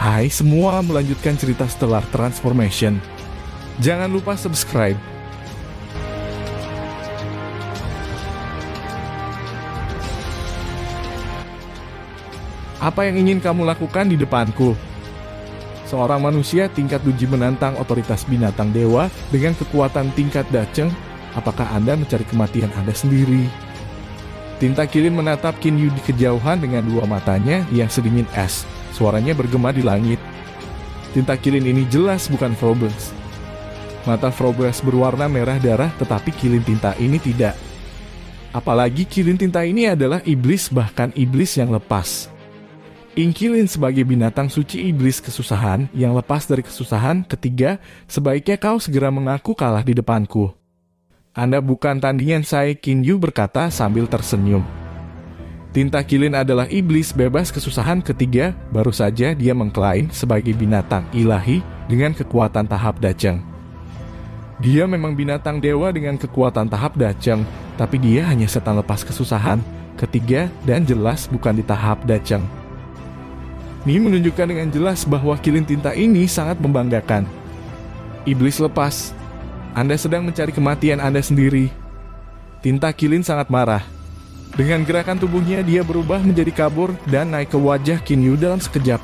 Hai semua, melanjutkan cerita Stellar Transformation. Jangan lupa subscribe. Apa yang ingin kamu lakukan di depanku? Seorang manusia tingkat uji menantang otoritas binatang dewa dengan kekuatan tingkat Dacheng. Apakah Anda mencari kematian Anda sendiri? Tinta Kilin menatap Qin Yu di kejauhan dengan dua matanya yang sedingin es. Suaranya bergema di langit. Tinta Kilin ini jelas bukan Frobes. Mata Frobes berwarna merah darah, tetapi Kilin tinta ini tidak. Apalagi Kilin tinta ini adalah iblis, bahkan iblis yang lepas. Kilin sebagai binatang suci iblis kesusahan yang lepas dari kesusahan ketiga, sebaiknya kau segera mengaku kalah di depanku. Anda bukan tandingan saya, Qin Yu berkata sambil tersenyum. Tinta Kilin adalah iblis bebas kesusahan ketiga, baru saja dia mengklaim sebagai binatang ilahi dengan kekuatan tahap Dacheng. Dia memang binatang dewa dengan kekuatan tahap Dacheng, tapi dia hanya setan lepas kesusahan ketiga dan jelas bukan di tahap Dacheng. Ini menunjukkan dengan jelas bahwa Kilin tinta ini sangat membanggakan. Iblis lepas. Anda sedang mencari kematian Anda sendiri. Tinta Kilin sangat marah. Dengan gerakan tubuhnya dia berubah menjadi kabur dan naik ke wajah Qin Yu dalam sekejap.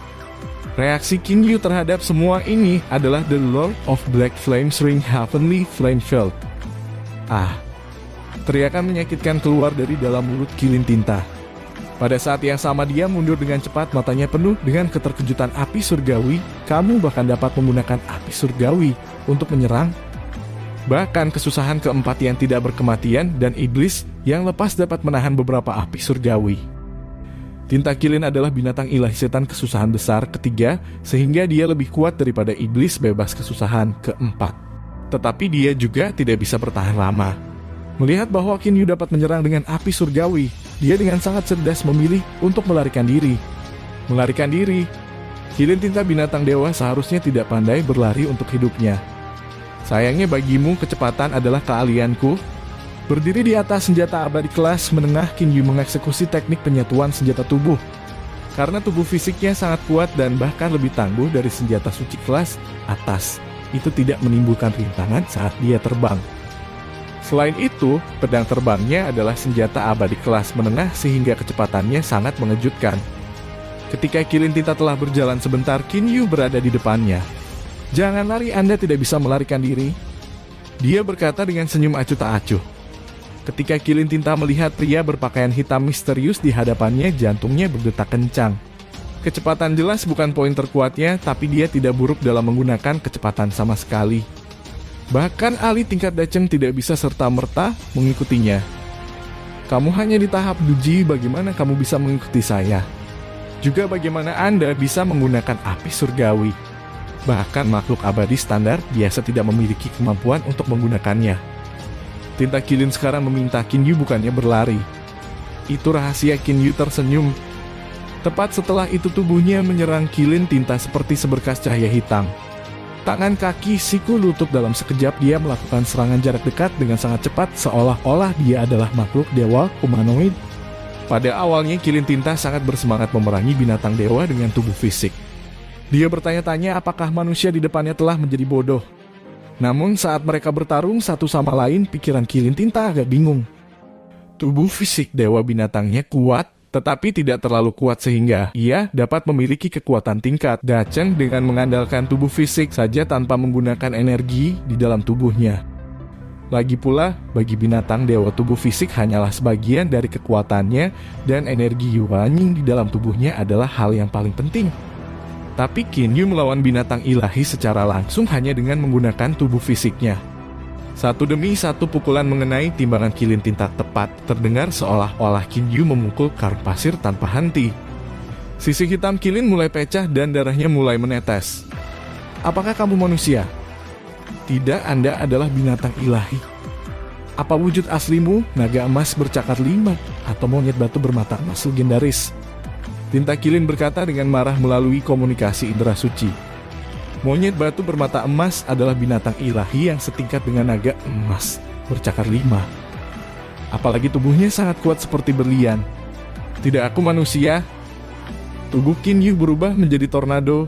Reaksi Qin Yu terhadap semua ini adalah The Lord of Black Flames Ring Heavenly Flame Field. Teriakan menyakitkan keluar dari dalam mulut Kilin tinta. Pada saat yang sama dia mundur dengan cepat, matanya penuh dengan keterkejutan api surgawi. Kamu bahkan dapat menggunakan api surgawi untuk menyerang? Bahkan kesusahan keempat yang tidak berkematian dan iblis yang lepas dapat menahan beberapa api surgawi. Tinta Kilin adalah binatang ilahi setan kesusahan besar ketiga, sehingga dia lebih kuat daripada iblis bebas kesusahan keempat. Tetapi dia juga tidak bisa bertahan lama. Melihat bahwa Qin Yu dapat menyerang dengan api surgawi, dia dengan sangat cerdas memilih untuk melarikan diri. Melarikan diri. Kilin tinta binatang dewa seharusnya tidak pandai berlari untuk hidupnya. Sayangnya bagimu, kecepatan adalah keahlianku. Berdiri di atas senjata abadi kelas menengah, Qin Yu mengeksekusi teknik penyatuan senjata tubuh. Karena tubuh fisiknya sangat kuat dan bahkan lebih tangguh dari senjata suci kelas atas, itu tidak menimbulkan rintangan saat dia terbang. Selain itu, pedang terbangnya adalah senjata abadi kelas menengah sehingga kecepatannya sangat mengejutkan. Ketika Kilin tinta telah berjalan sebentar, Qin Yu berada di depannya. Jangan lari, Anda tidak bisa melarikan diri. Dia berkata dengan senyum acuh tak acuh. Ketika Kilin tinta melihat pria berpakaian hitam misterius di hadapannya, jantungnya berdetak kencang. Kecepatan jelas bukan poin terkuatnya, tapi dia tidak buruk dalam menggunakan kecepatan sama sekali. Bahkan ahli tingkat Dacheng tidak bisa serta-merta mengikutinya. Kamu hanya di tahap Duji, bagaimana kamu bisa mengikuti saya? Juga bagaimana Anda bisa menggunakan api surgawi? Bahkan makhluk abadi standar biasa tidak memiliki kemampuan untuk menggunakannya. Tinta Kilin sekarang meminta Qin Yu bukannya berlari. Itu rahasia. Qin Yu tersenyum. Tepat setelah itu tubuhnya menyerang Kilin tinta seperti seberkas cahaya hitam. Tangan, kaki, siku, lutut dalam sekejap dia melakukan serangan jarak dekat dengan sangat cepat, seolah-olah dia adalah makhluk dewa humanoid. Pada awalnya Kilin tinta sangat bersemangat memerangi binatang dewa dengan tubuh fisik. Dia bertanya-tanya apakah manusia di depannya telah menjadi bodoh. Namun saat mereka bertarung satu sama lain, pikiran Kilin tinta agak bingung. Tubuh fisik dewa binatangnya kuat, tetapi tidak terlalu kuat sehingga ia dapat memiliki kekuatan tingkat Dacheng dengan mengandalkan tubuh fisik saja tanpa menggunakan energi di dalam tubuhnya. Lagi pula, bagi binatang dewa tubuh fisik hanyalah sebagian dari kekuatannya dan energi Yuanying di dalam tubuhnya adalah hal yang paling penting. Tapi Qin Yu melawan binatang ilahi secara langsung hanya dengan menggunakan tubuh fisiknya. Satu demi satu pukulan mengenai timbangan Kilin tinta tepat terdengar seolah-olah Qin Yu memukul karung pasir tanpa henti. Sisi hitam Kilin mulai pecah dan darahnya mulai menetes. Apakah kamu manusia? Tidak, Anda adalah binatang ilahi. Apa wujud aslimu, naga emas bercakar 5 atau monyet batu bermata emas legendaris? Tinta Kilin berkata dengan marah melalui komunikasi indera suci. Monyet batu bermata emas adalah binatang ilahi yang setingkat dengan naga emas bercakar 5. Apalagi tubuhnya sangat kuat seperti berlian. Tidak, aku manusia. Tubuh Qin Yu berubah menjadi tornado.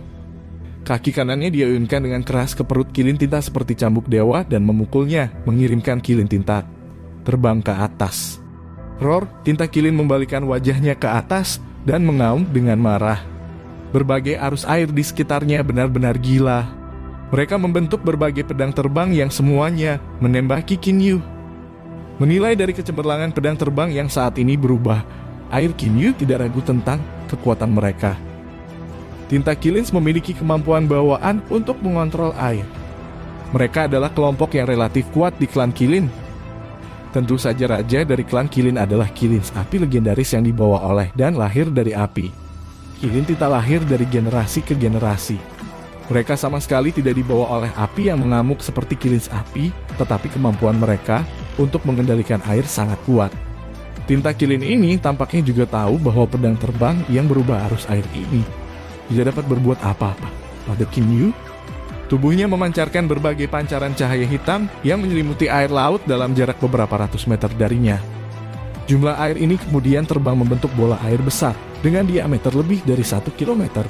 Kaki kanannya dia uyunkan dengan keras ke perut Kilin Tinta seperti cambuk dewa dan memukulnya, mengirimkan Kilin Tinta terbang ke atas. Roar, Tinta Kilin membalikan wajahnya ke atas dan mengaum dengan marah. Berbagai arus air di sekitarnya benar-benar gila. Mereka membentuk berbagai pedang terbang yang semuanya menembaki Kinyu. Menilai dari kecemerlangan pedang terbang yang saat ini berubah, air Kinyu tidak ragu tentang kekuatan mereka. Tinta Kilin memiliki kemampuan bawaan untuk mengontrol air. Mereka adalah kelompok yang relatif kuat di klan Kilin. Tentu saja raja dari klan Kilin adalah Kilin api legendaris yang dibawa oleh dan lahir dari api. Kilin Tinta lahir dari generasi ke generasi. Mereka sama sekali tidak dibawa oleh api yang mengamuk seperti Kilin api, tetapi kemampuan mereka untuk mengendalikan air sangat kuat. Tinta Kilin ini tampaknya juga tahu bahwa pedang terbang yang berubah arus air ini tidak dapat berbuat apa-apa pada Kinyu. Tubuhnya memancarkan berbagai pancaran cahaya hitam yang menyelimuti air laut dalam jarak beberapa ratus meter darinya. Jumlah air ini kemudian terbang membentuk bola air besar dengan diameter lebih dari 1 kilometer.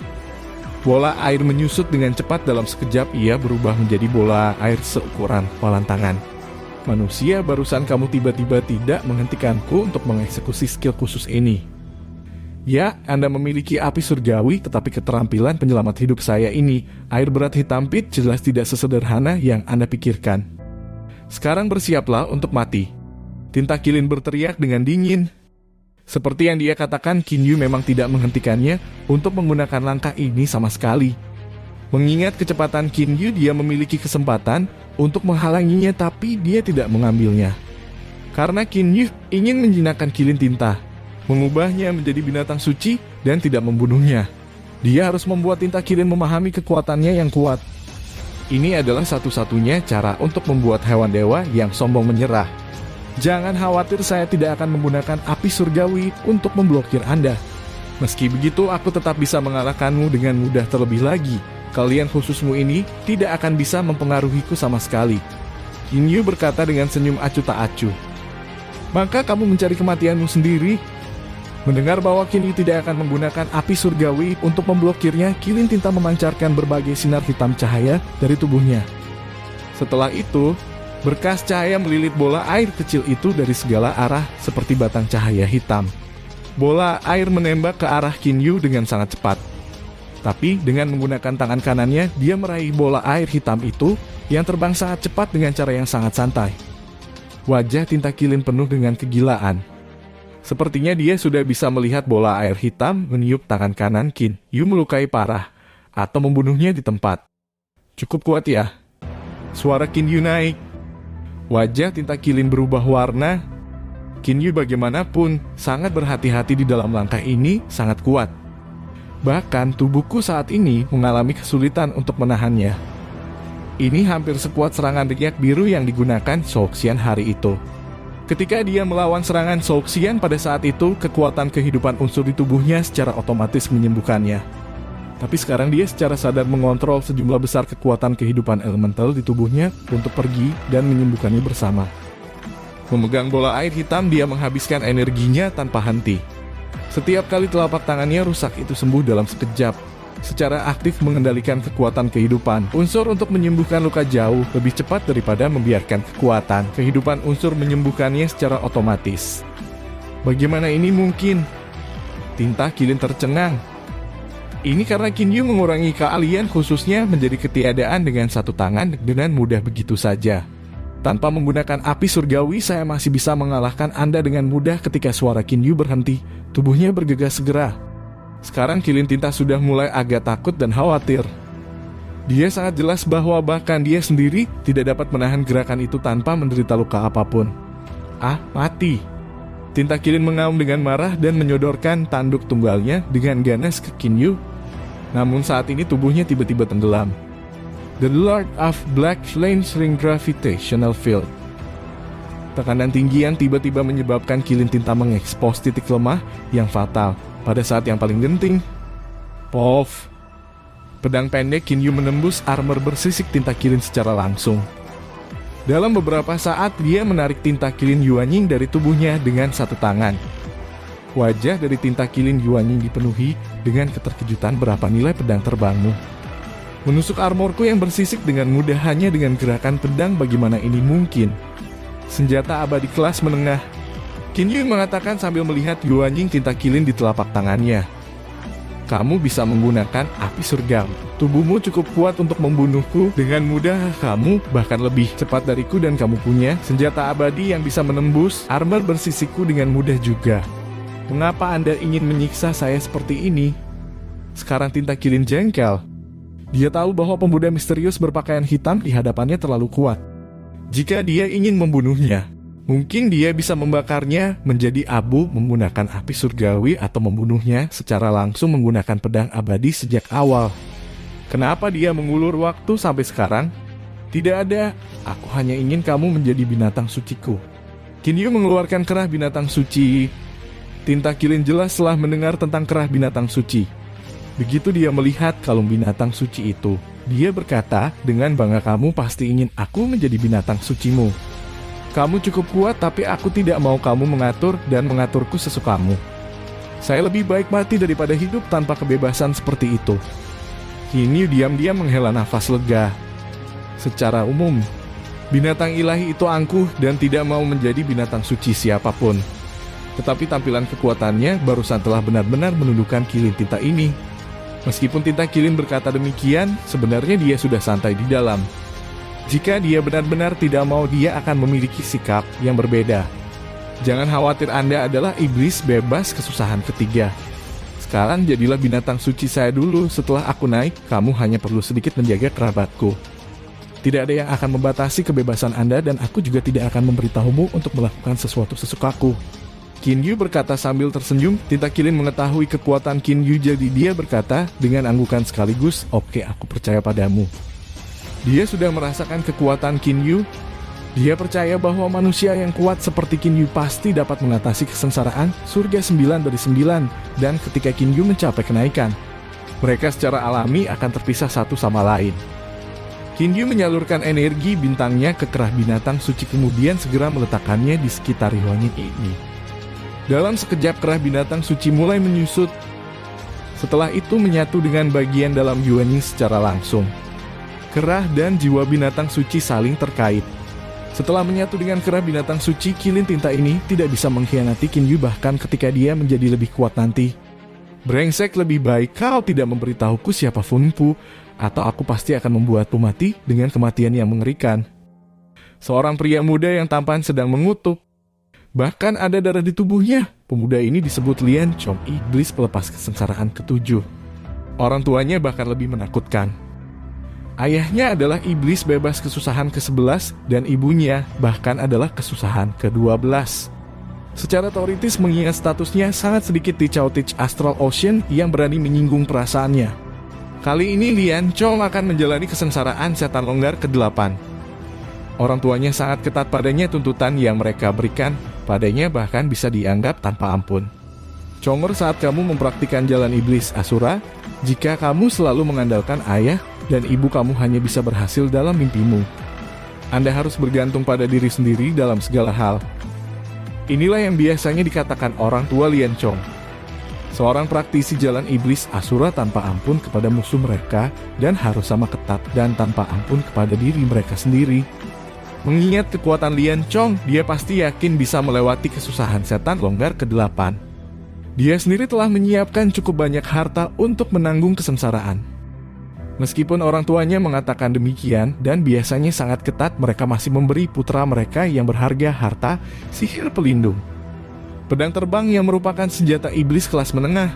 Bola air menyusut dengan cepat, dalam sekejap ia berubah menjadi bola air seukuran palan tangan. Manusia, barusan kamu tiba-tiba tidak menghentikanku untuk mengeksekusi skill khusus ini. Ya, Anda memiliki api surgawi, tetapi keterampilan penyelamat hidup saya ini, air berat hitam pit, jelas tidak sesederhana yang Anda pikirkan. Sekarang bersiaplah untuk mati. Tinta Kilin berteriak dengan dingin. Seperti yang dia katakan, Kinyu memang tidak menghentikannya untuk menggunakan langkah ini sama sekali. Mengingat kecepatan Kinyu, dia memiliki kesempatan untuk menghalanginya, tapi dia tidak mengambilnya. Karena Kinyu ingin menjinakkan Kilin Tinta, mengubahnya menjadi binatang suci dan tidak membunuhnya. Dia harus membuat Tinta Kilin memahami kekuatannya yang kuat. Ini adalah satu-satunya cara untuk membuat hewan dewa yang sombong menyerah. Jangan khawatir, saya tidak akan menggunakan api surgawi untuk memblokir Anda. Meski begitu, aku tetap bisa mengalahkanmu dengan mudah. Terlebih lagi, kalian khususmu ini tidak akan bisa mempengaruhiku sama sekali. Kinyu berkata dengan senyum acuh tak acuh. Maka kamu mencari kematianmu sendiri. Mendengar bahwa Kinyu tidak akan menggunakan api surgawi untuk memblokirnya, Kilin Tinta memancarkan berbagai sinar hitam cahaya dari tubuhnya. Setelah itu, berkas cahaya melilit bola air kecil itu dari segala arah seperti batang cahaya hitam. Bola air menembak ke arah Kinyu dengan sangat cepat. Tapi dengan menggunakan tangan kanannya, dia meraih bola air hitam itu yang terbang sangat cepat dengan cara yang sangat santai. Wajah Tinta Kilin penuh dengan kegilaan. Sepertinya dia sudah bisa melihat bola air hitam meniup tangan kanan Kinyu melukai parah atau membunuhnya di tempat. Cukup kuat ya? Suara Kinyu naik. Wajah Tinta Kilin berubah warna. Kinyu bagaimanapun sangat berhati-hati di dalam langkah ini, sangat kuat. Bahkan tubuhku saat ini mengalami kesulitan untuk menahannya. Ini hampir sekuat serangan riak biru yang digunakan Souxian hari itu. Ketika dia melawan serangan Souxian pada saat itu, kekuatan kehidupan unsur di tubuhnya secara otomatis menyembuhkannya. Tapi sekarang dia secara sadar mengontrol sejumlah besar kekuatan kehidupan elemental di tubuhnya untuk pergi dan menyembuhkannya bersama. Memegang bola air hitam, dia menghabiskan energinya tanpa henti. Setiap kali telapak tangannya rusak, itu sembuh dalam sekejap. Secara aktif mengendalikan kekuatan kehidupan unsur untuk menyembuhkan luka jauh lebih cepat daripada membiarkan kekuatan kehidupan unsur menyembuhkannya secara otomatis. Bagaimana ini mungkin? Tinta Kilin tercengang. Ini karena Kinyu mengurangi keahlian khususnya menjadi ketiadaan dengan satu tangan dengan mudah begitu saja. Tanpa menggunakan api surgawi, saya masih bisa mengalahkan Anda dengan mudah. Ketika suara Kinyu berhenti, tubuhnya bergegas segera. Sekarang Kilin Tinta sudah mulai agak takut dan khawatir. Dia sangat jelas bahwa bahkan dia sendiri tidak dapat menahan gerakan itu tanpa menderita luka apapun. Mati. Tinta Kilin mengaum dengan marah dan menyodorkan tanduk tunggalnya dengan ganas ke Kinyu. Namun saat ini tubuhnya tiba-tiba tenggelam. The Lord of Black Flames Ring Gravitational Field. Tekanan tinggi yang tiba-tiba menyebabkan Kilin Tinta mengekspos titik lemah yang fatal. Pada saat yang paling genting, Pof. Pedang pendek Kinyu menembus armor bersisik Tinta Kilin secara langsung. Dalam beberapa saat, dia menarik Tinta Kilin Yuanying dari tubuhnya dengan satu tangan. Wajah dari Tinta Kilin Yuanying dipenuhi dengan keterkejutan. Berapa nilai pedang terbangmu? Menusuk armorku yang bersisik dengan mudah hanya dengan gerakan pedang, bagaimana ini mungkin? Senjata abadi kelas menengah. Qin Yu mengatakan sambil melihat Yuanying tinta kilin di telapak tangannya. Kamu bisa menggunakan api surgawi. Tubuhmu cukup kuat untuk membunuhku dengan mudah. Kamu bahkan lebih cepat dariku dan kamu punya senjata abadi yang bisa menembus armor bersisikku dengan mudah juga. Mengapa Anda ingin menyiksa saya seperti ini? Sekarang tinta kilin jengkel. Dia tahu bahwa pemuda misterius berpakaian hitam di hadapannya terlalu kuat. Jika dia ingin membunuhnya, mungkin dia bisa membakarnya menjadi abu menggunakan api surgawi atau membunuhnya secara langsung menggunakan pedang abadi sejak awal. Kenapa dia mengulur waktu sampai sekarang? Tidak ada, aku hanya ingin kamu menjadi binatang suciku. Qin Yu mengeluarkan kerah binatang suci. Tinta kilin jelas telah mendengar tentang kerah binatang suci. Begitu dia melihat kalung binatang suci itu, dia berkata dengan bangga, kamu pasti ingin aku menjadi binatang sucimu. Kamu cukup kuat, tapi aku tidak mau kamu mengatur dan mengaturku sesukamu. Saya lebih baik mati daripada hidup tanpa kebebasan seperti itu. Qin Yu diam-diam menghela nafas lega. Secara umum, binatang ilahi itu angkuh dan tidak mau menjadi binatang suci siapapun. Tetapi tampilan kekuatannya barusan telah benar-benar menundukkan kilin tinta ini. Meskipun tinta kilin berkata demikian, sebenarnya dia sudah santai di dalam. Jika dia benar-benar tidak mau, dia akan memiliki sikap yang berbeda. Jangan khawatir, Anda adalah iblis bebas kesusahan ketiga. Sekarang jadilah binatang suci saya dulu. Setelah aku naik, kamu hanya perlu sedikit menjaga kerabatku. Tidak ada yang akan membatasi kebebasan Anda dan aku juga tidak akan memberitahumu untuk melakukan sesuatu sesukaku. Qin Yu berkata sambil tersenyum. Tinta kilin mengetahui kekuatan Qin Yu, jadi dia berkata dengan anggukan sekaligus, "Oke, aku percaya padamu." Dia sudah merasakan kekuatan Qin Yu. Dia percaya bahwa manusia yang kuat seperti Qin Yu pasti dapat mengatasi kesengsaraan surga 9 dari 9, dan ketika Qin Yu mencapai kenaikan, mereka secara alami akan terpisah satu sama lain. Qin Yu menyalurkan energi bintangnya ke kerah binatang suci, kemudian segera meletakkannya di sekitar Yuanying ini. Dalam sekejap kerah binatang suci mulai menyusut. Setelah itu menyatu dengan bagian dalam Yuanying secara langsung. Kerah dan jiwa binatang suci saling terkait. Setelah menyatu dengan kerah binatang suci, kilin tinta ini tidak bisa mengkhianati Qin Yu bahkan ketika dia menjadi lebih kuat nanti. Brengsek, lebih baik kau tidak memberitahuku siapa Fu Pu, atau aku pasti akan membuatmu mati dengan kematian yang mengerikan. Seorang pria muda yang tampan sedang mengutuk. Bahkan ada darah di tubuhnya. Pemuda ini disebut Lian Chong, iblis pelepas kesengsaraan ketujuh. Orang tuanya bahkan lebih menakutkan. Ayahnya adalah iblis bebas kesusahan ke-11 dan ibunya bahkan adalah kesusahan ke-12. Secara teoritis mengingat statusnya, sangat sedikit di Chaotich Astral Ocean yang berani menyinggung perasaannya. Kali ini Lian Chong akan menjalani kesengsaraan setan longgar ke-8. Orang tuanya sangat ketat padanya, tuntutan yang mereka berikan padanya bahkan bisa dianggap tanpa ampun. Chonger, saat kamu mempraktikkan jalan iblis Asura, jika kamu selalu mengandalkan ayah dan ibu, kamu hanya bisa berhasil dalam mimpimu. Anda harus bergantung pada diri sendiri dalam segala hal. Inilah yang biasanya dikatakan orang tua Lian Chong. Seorang praktisi jalan iblis Asura tanpa ampun kepada musuh mereka dan harus sama ketat dan tanpa ampun kepada diri mereka sendiri. Mengingat kekuatan Lian Chong, dia pasti yakin bisa melewati kesusahan setan longgar ke-8. Dia sendiri telah menyiapkan cukup banyak harta untuk menanggung kesengsaraan. Meskipun orang tuanya mengatakan demikian dan biasanya sangat ketat, mereka masih memberi putra mereka yang berharga harta sihir pelindung. Pedang terbang yang merupakan senjata iblis kelas menengah.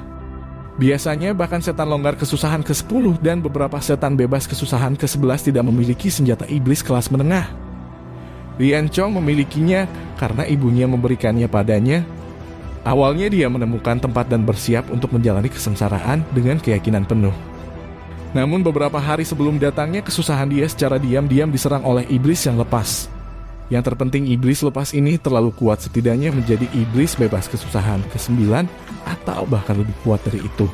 Biasanya bahkan setan longgar kesusahan ke-10 dan beberapa setan bebas kesusahan ke-11 tidak memiliki senjata iblis kelas menengah. Lian Chong memilikinya karena ibunya memberikannya padanya. Awalnya dia menemukan tempat dan bersiap untuk menjalani kesengsaraan dengan keyakinan penuh. Namun beberapa hari sebelum datangnya kesusahan, dia secara diam-diam diserang oleh iblis yang lepas. Yang terpenting, iblis lepas ini terlalu kuat, setidaknya menjadi iblis bebas kesusahan ke-9 atau bahkan lebih kuat dari itu.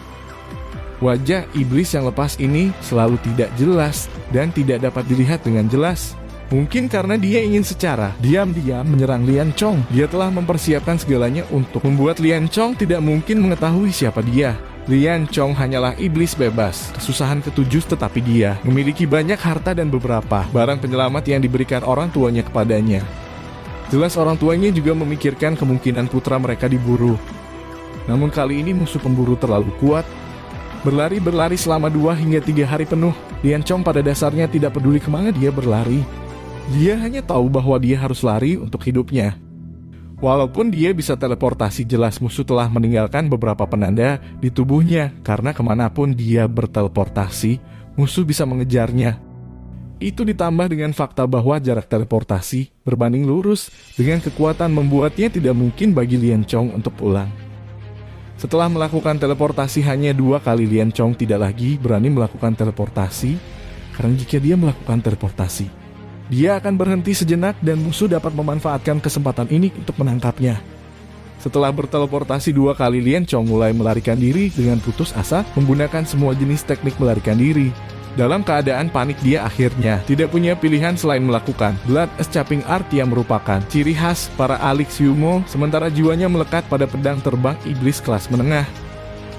Wajah iblis yang lepas ini selalu tidak jelas dan tidak dapat dilihat dengan jelas. Mungkin karena dia ingin secara diam-diam menyerang Lian Chong. Dia telah mempersiapkan segalanya untuk membuat Lian Chong tidak mungkin mengetahui siapa dia. Lian Chong hanyalah iblis bebas, kesusahan ketujuh, tetapi dia memiliki banyak harta dan beberapa barang penyelamat yang diberikan orang tuanya kepadanya. Jelas orang tuanya juga memikirkan kemungkinan putra mereka diburu. Namun kali ini musuh pemburu terlalu kuat. Berlari selama 2 hingga 3 hari penuh. Lian Chong pada dasarnya tidak peduli kemana dia berlari. Dia hanya tahu bahwa dia harus lari untuk hidupnya. Walaupun dia bisa teleportasi, jelas musuh telah meninggalkan beberapa penanda di tubuhnya, karena kemanapun dia berteleportasi, musuh bisa mengejarnya. Itu ditambah dengan fakta bahwa jarak teleportasi berbanding lurus dengan kekuatan membuatnya tidak mungkin bagi Lian Chong untuk pulang. Setelah melakukan teleportasi hanya 2 kali, Lian Chong tidak lagi berani melakukan teleportasi, karena jika dia melakukan teleportasi, dia akan berhenti sejenak dan musuh dapat memanfaatkan kesempatan ini untuk menangkapnya. Setelah berteleportasi 2 kali, Lian Chong mulai melarikan diri dengan putus asa menggunakan semua jenis teknik melarikan diri. Dalam keadaan panik, dia akhirnya tidak punya pilihan selain melakukan Blood Escaping Art yang merupakan ciri khas para ahli Xiumo, sementara jiwanya melekat pada pedang terbang iblis kelas menengah.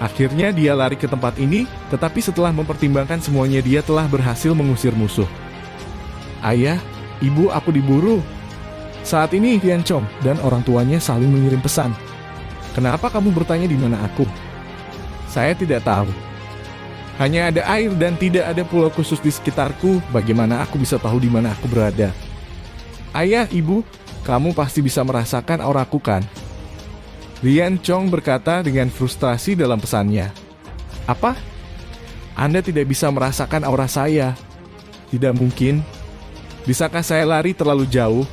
Akhirnya dia lari ke tempat ini, tetapi setelah mempertimbangkan semuanya, dia telah berhasil mengusir musuh. Ayah, ibu, aku diburu. Saat ini Lian Chong dan orang tuanya saling mengirim pesan. Kenapa kamu bertanya di mana aku? Saya tidak tahu. Hanya ada air dan tidak ada pulau khusus di sekitarku. Bagaimana aku bisa tahu di mana aku berada? Ayah, ibu, kamu pasti bisa merasakan auraku kan? Lian Chong berkata dengan frustrasi dalam pesannya. Apa? Anda tidak bisa merasakan aura saya? Tidak mungkin. Bisakah saya lari terlalu jauh?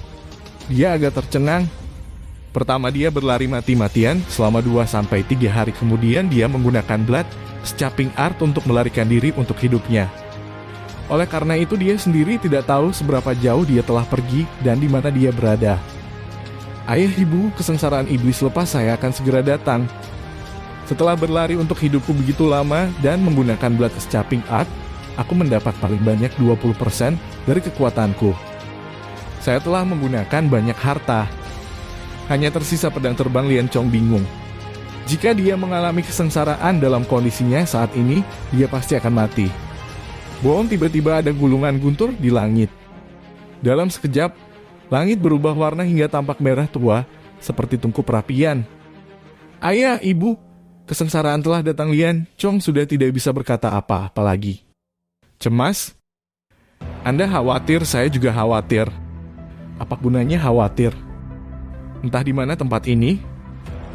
Dia agak tercengang. Pertama dia berlari mati-matian, selama 2-3 hari kemudian dia menggunakan Blood Escaping Art untuk melarikan diri untuk hidupnya. Oleh karena itu dia sendiri tidak tahu seberapa jauh dia telah pergi dan di mana dia berada. Ayah, ibu, kesengsaraan iblis lepas saya akan segera datang. Setelah berlari untuk hidupku begitu lama dan menggunakan Blood Escaping Art, aku mendapat paling banyak 20% dari kekuatanku. Saya telah menggunakan banyak harta. Hanya tersisa pedang terbang. Lian Chong bingung. Jika dia mengalami kesengsaraan dalam kondisinya saat ini, dia pasti akan mati. Bohong, tiba-tiba ada gulungan guntur di langit. Dalam sekejap, langit berubah warna hingga tampak merah tua, seperti tungku perapian. Ayah, ibu, kesengsaraan telah datang. Lian Chong sudah tidak bisa berkata apa-apa lagi. Cemas? Anda khawatir, saya juga khawatir. Apa gunanya khawatir? Entah di mana tempat ini.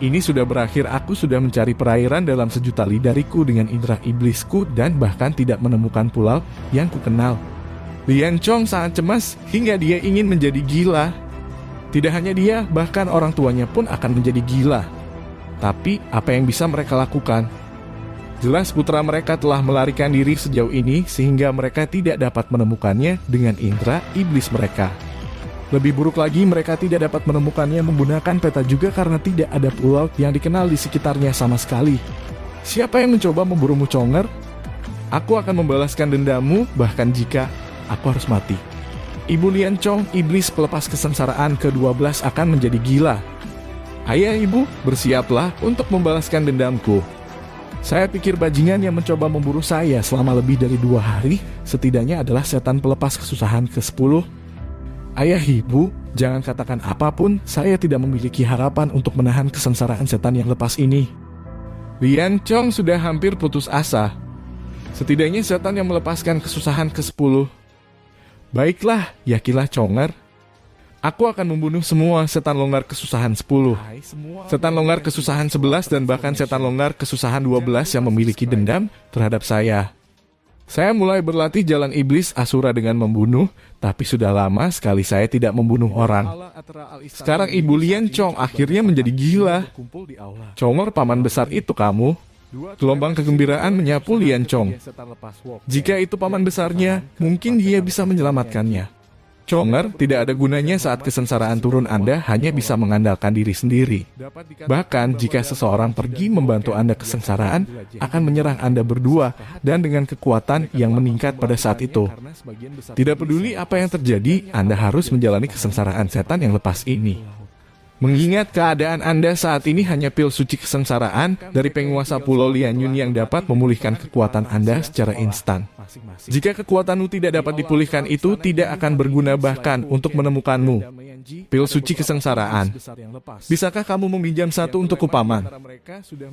Ini sudah berakhir, aku sudah mencari perairan dalam sejuta lidariku dengan indera iblisku dan bahkan tidak menemukan pulau yang kukenal. Lian Chong sangat cemas hingga dia ingin menjadi gila. Tidak hanya dia, bahkan orang tuanya pun akan menjadi gila. Tapi apa yang bisa mereka lakukan? Jelas putra mereka telah melarikan diri sejauh ini sehingga mereka tidak dapat menemukannya dengan indera iblis mereka. Lebih buruk lagi, mereka tidak dapat menemukannya menggunakan peta juga karena tidak ada pulau yang dikenal di sekitarnya sama sekali. Siapa yang mencoba memburumu, Chonger? Aku akan membalaskan dendammu bahkan jika aku harus mati. Ibu Lian Chong, iblis pelepas kesengsaraan ke-12 akan menjadi gila. Ayah, ibu, bersiaplah untuk membalaskan dendamku. Saya pikir bajingan yang mencoba memburu saya selama lebih dari 2 hari setidaknya adalah setan pelepas kesusahan ke-10. Ayah, ibu, jangan katakan apapun, saya tidak memiliki harapan untuk menahan kesengsaraan setan yang lepas ini. Lian Chong sudah hampir putus asa. Setidaknya setan yang melepaskan kesusahan ke-10. Baiklah, yakinlah Chonger. Aku akan membunuh semua setan longgar kesusahan 10, setan longgar kesusahan 11, dan bahkan setan longgar kesusahan 12 yang memiliki dendam terhadap saya. Saya mulai berlatih jalan iblis Asura dengan membunuh, tapi sudah lama sekali saya tidak membunuh orang. Sekarang Ibu Lian Chong akhirnya menjadi gila. Chonger, paman besar itu kamu. Gelombang kegembiraan menyapu Lian Chong. Jika itu paman besarnya, mungkin dia bisa menyelamatkannya. Chonger, tidak ada gunanya saat kesengsaraan turun. Anda hanya bisa mengandalkan diri sendiri. Bahkan jika seseorang pergi membantu Anda kesengsaraan, akan menyerang Anda berdua dan dengan kekuatan yang meningkat pada saat itu. Tidak peduli apa yang terjadi, Anda harus menjalani kesengsaraan setan yang lepas ini. Mengingat keadaan Anda saat ini hanya pil suci kesengsaraan dari penguasa Pulau Lianyun yang dapat memulihkan kekuatan Anda secara instan. Jika kekuatanmu tidak dapat dipulihkan, itu tidak akan berguna bahkan untuk menemukanmu. Pil suci kesengsaraan. Bisakah kamu meminjam satu untuk Paman?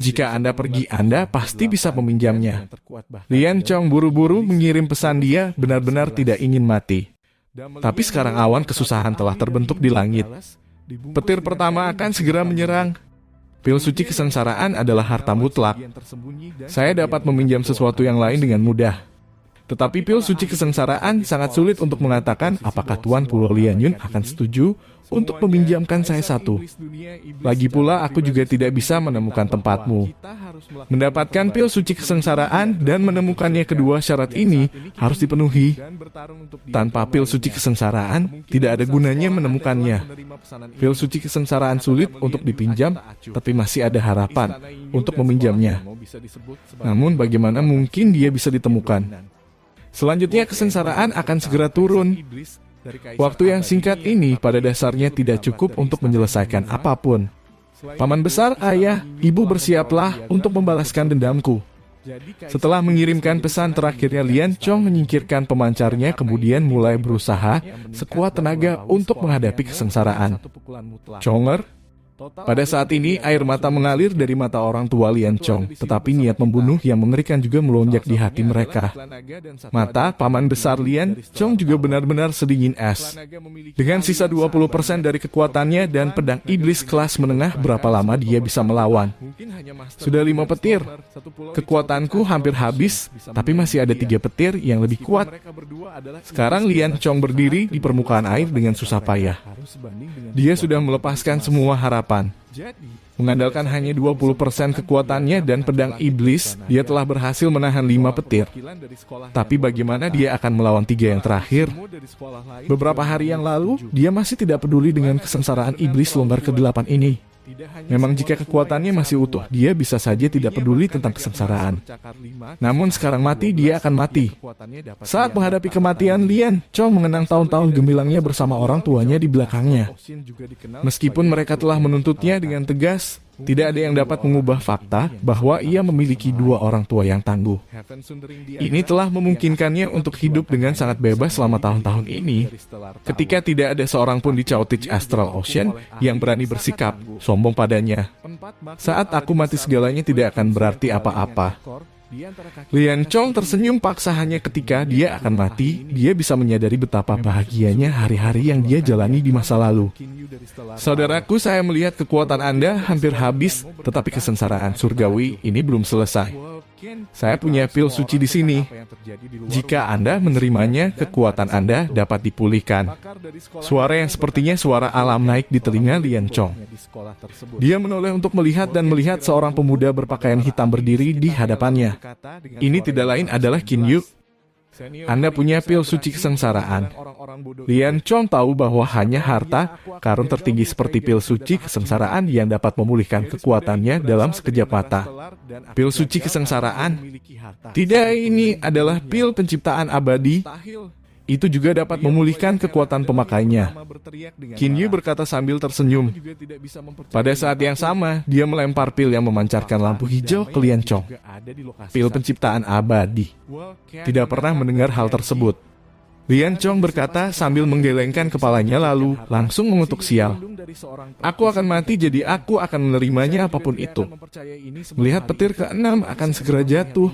Jika Anda pergi, Anda pasti bisa meminjamnya. Lian Chong buru-buru mengirim pesan, dia benar-benar tidak ingin mati. Tapi sekarang awan kesusahan telah terbentuk di langit. Petir pertama akan segera menyerang. Pil suci kesengsaraan adalah harta mutlak. Saya dapat meminjam sesuatu yang lain dengan mudah. Tetapi pil suci kesengsaraan sangat sulit untuk mengatakan apakah Tuan Pulau Lianyun akan setuju untuk meminjamkan saya satu. Lagi pula aku juga tidak bisa menemukan tempatmu. Mendapatkan pil suci kesengsaraan dan menemukannya, kedua syarat ini harus dipenuhi. Tanpa pil suci kesengsaraan, tidak ada gunanya menemukannya. Pil suci kesengsaraan sulit untuk dipinjam, tapi masih ada harapan untuk meminjamnya. Namun bagaimana mungkin dia bisa ditemukan? Selanjutnya kesengsaraan akan segera turun. Waktu yang singkat ini pada dasarnya tidak cukup untuk menyelesaikan apapun. Paman besar, ayah, ibu, bersiaplah untuk membalaskan dendamku. Setelah mengirimkan pesan terakhirnya, Lian Chong menyingkirkan pemancarnya kemudian mulai berusaha sekuat tenaga untuk menghadapi kesengsaraan. Chonger. Pada saat ini, air mata mengalir dari mata orang tua Lian Chong, tetapi niat membunuh yang mengerikan juga melonjak di hati mereka. Mata paman besar Lian Chong juga benar-benar sedingin es. Dengan sisa 20% dari kekuatannya dan pedang iblis kelas menengah, berapa lama dia bisa melawan? Sudah 5 petir. Kekuatanku hampir habis, tapi masih ada 3 petir yang lebih kuat. Sekarang Lian Chong berdiri di permukaan air dengan susah payah. Dia sudah melepaskan semua harapan. Mengandalkan hanya 20% kekuatannya dan pedang iblis, dia telah berhasil menahan 5 petir. Tapi bagaimana dia akan melawan 3 yang terakhir? Beberapa hari yang lalu, dia masih tidak peduli dengan kesengsaraan iblis lembar ke-8 ini. Memang jika kekuatannya masih utuh, dia bisa saja tidak peduli tentang kesengsaraan. Namun sekarang mati, dia akan mati. Saat menghadapi kematian, Lian Chong mengenang tahun-tahun gemilangnya bersama orang tuanya di belakangnya. Meskipun mereka telah menuntutnya dengan tegas, tidak ada yang dapat mengubah fakta bahwa ia memiliki 2 orang tua yang tangguh. Ini telah memungkinkannya untuk hidup dengan sangat bebas selama tahun-tahun ini. Ketika tidak ada seorang pun di Chaotich Astral Ocean yang berani bersikap sombong padanya. Saat aku mati, segalanya tidak akan berarti apa-apa. Lian Chong tersenyum paksa. Hanya ketika dia akan mati, dia bisa menyadari betapa bahagianya hari-hari yang dia jalani di masa lalu. Saudaraku, saya melihat kekuatan Anda hampir habis, tetapi kesengsaraan surgawi ini belum selesai. Saya punya pil suci di sini. Jika Anda menerimanya, kekuatan Anda dapat dipulihkan. Suara yang sepertinya suara alam naik di telinga Lian Chong. Dia menoleh untuk melihat dan melihat seorang pemuda berpakaian hitam berdiri di hadapannya. Ini tidak lain adalah Qin Yu. Anda punya pil suci kesengsaraan. Lian Chong tahu bahwa hanya harta karun tertinggi seperti pil suci kesengsaraan yang dapat memulihkan kekuatannya dalam sekejap mata. Pil suci kesengsaraan? Tidak, ini adalah pil penciptaan abadi. Itu juga dapat memulihkan kekuatan pemakainya. Qin Yu berkata sambil tersenyum. Pada saat yang sama, dia melempar pil yang memancarkan lampu hijau ke Lian Chong. Pil penciptaan abadi. Tidak pernah mendengar hal tersebut. Lian Chong berkata sambil menggelengkan kepalanya lalu langsung mengutuk sial. Aku akan mati, jadi aku akan menerimanya apapun itu. Melihat petir ke-6 akan segera jatuh.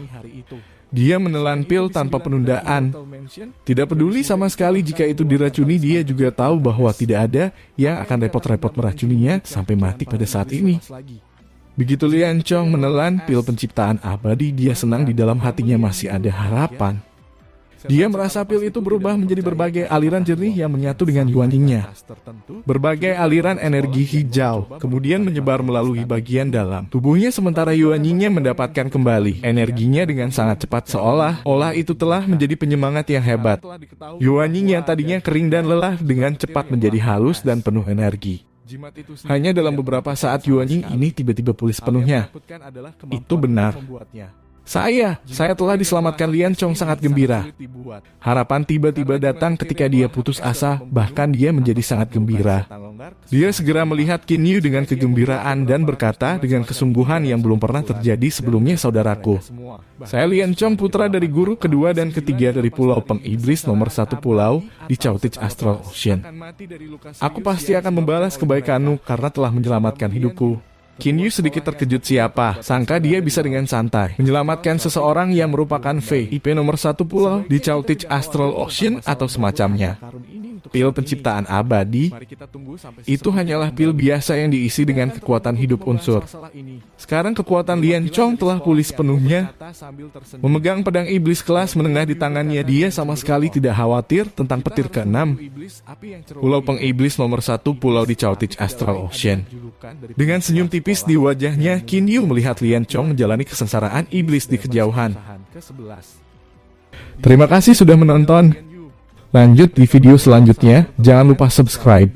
Dia menelan pil tanpa penundaan. Tidak peduli sama sekali jika itu diracuni, dia juga tahu bahwa tidak ada yang akan repot-repot meracuninya sampai mati pada saat ini. Begitu Lian Chong menelan pil penciptaan abadi, dia senang di dalam hatinya masih ada harapan. Dia merasa pil itu berubah menjadi berbagai aliran jernih yang menyatu dengan yuaningnya. Berbagai aliran energi hijau kemudian menyebar melalui bagian dalam tubuhnya, sementara yuaningnya mendapatkan kembali energinya dengan sangat cepat, seolah-olah itu telah menjadi penyemangat yang hebat. Yuaning yang tadinya kering dan lelah dengan cepat menjadi halus dan penuh energi. Hanya dalam beberapa saat Yuaning ini tiba-tiba pulih sepenuhnya. Itu benar. Saya telah diselamatkan. Lian Chong sangat gembira. Harapan tiba-tiba datang ketika dia putus asa, bahkan dia menjadi sangat gembira. Dia segera melihat Qin Yu dengan kegembiraan dan berkata dengan kesungguhan yang belum pernah terjadi sebelumnya, saudaraku. Saya Lian Chong, putra dari guru kedua dan ketiga dari Pulau Pengiblis nomor 1 pulau di Chaotich Astral Ocean. Aku pasti akan membalas kebaikanmu karena telah menyelamatkan hidupku. Qin Yu sedikit terkejut, siapa sangka dia bisa dengan santai menyelamatkan seseorang yang merupakan VIP nomor 1 pulau di Chaotich Astral Ocean atau semacamnya. Pil penciptaan abadi itu hanyalah pil biasa yang diisi dengan kekuatan hidup unsur. Sekarang kekuatan Lian Chong telah pulih sepenuhnya. Memegang pedang iblis kelas menengah di tangannya, dia sama sekali tidak khawatir tentang petir ke-6. Pulau Pengiblis nomor 1 pulau di Chaotich Astral Ocean. Dengan senyum tipis di wajahnya, Qin Yu melihat Lian Chong menjalani kesengsaraan iblis di kejauhan. Terima kasih sudah menonton. Lanjut di video selanjutnya, jangan lupa subscribe.